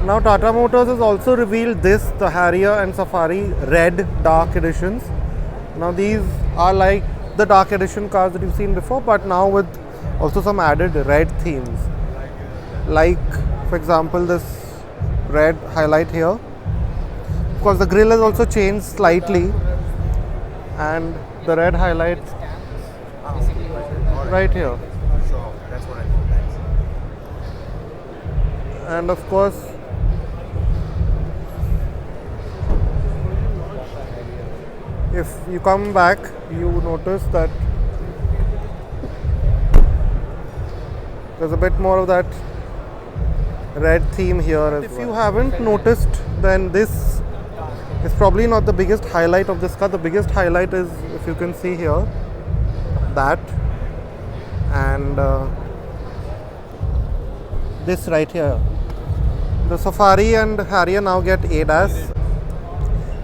Now Tata Motors has also revealed this, the Harrier and Safari Red Dark Editions. Now these are like the Dark Edition cars that you've seen before, but now with also some added red themes. Like, for example, this red highlight here. Of course, the grille has also changed slightly, and the red highlight right here. And of course, if you come back, you notice that there's a bit more of that red theme here as well. If you haven't noticed, then this is probably not the biggest highlight of this car. The biggest highlight is, if you can see here, that, and this right here. The Safari and Harrier now get ADAS,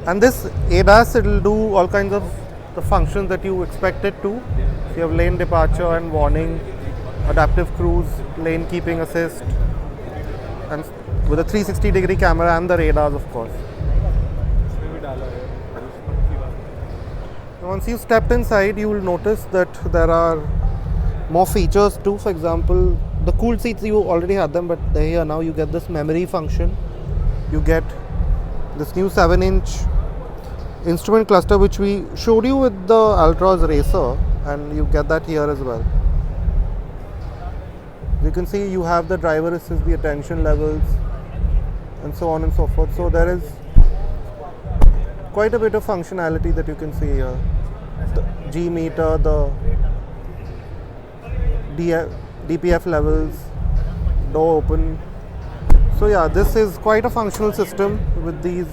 and this ADAS, it will do all kinds of the functions that you expect it to. So you have lane departure and warning, adaptive cruise, lane keeping assist, and with a 360-degree camera and the radars, of course. Once you stepped inside, you will notice that there are more features too. For example, the cooled seats, you already had them, but they're here now. You get this memory function. You get this new 7-inch instrument cluster, which we showed you with the Ultras Racer, and you get that here as well. You can see you have the driver assist, the attention levels, and so on and so forth. So there is quite a bit of functionality that you can see here. The G meter, the DPF levels, door open. So yeah, this is quite a functional system with these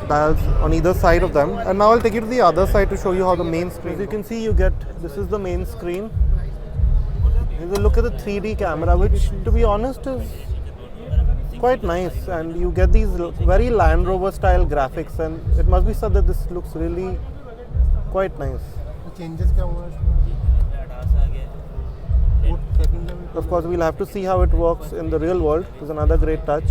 dials on either side of them. And now I'll take you to the other side to show you how the main screen. As you can see, you get, this is the main screen. Here's a look at the 3D camera, which to be honest is quite nice, and you get these very Land Rover style graphics, and it must be said that this looks really quite nice. Of course, we'll have to see how it works in the real world. It's another great touch.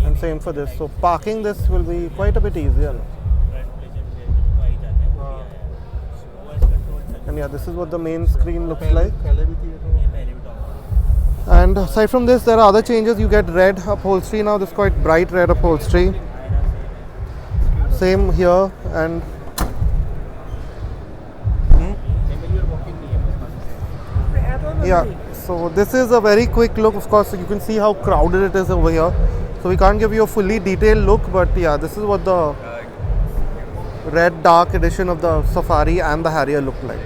And same for this. So parking this will be quite a bit easier. And yeah, this is what the main screen looks like. And aside from this, there are other changes. You get red upholstery now. This is quite bright red upholstery. Same here. And yeah, so this is a very quick look. Of course, you can see how crowded it is over here. So we can't give you a fully detailed look, but yeah, this is what the red dark edition of the Safari and the Harrier look like.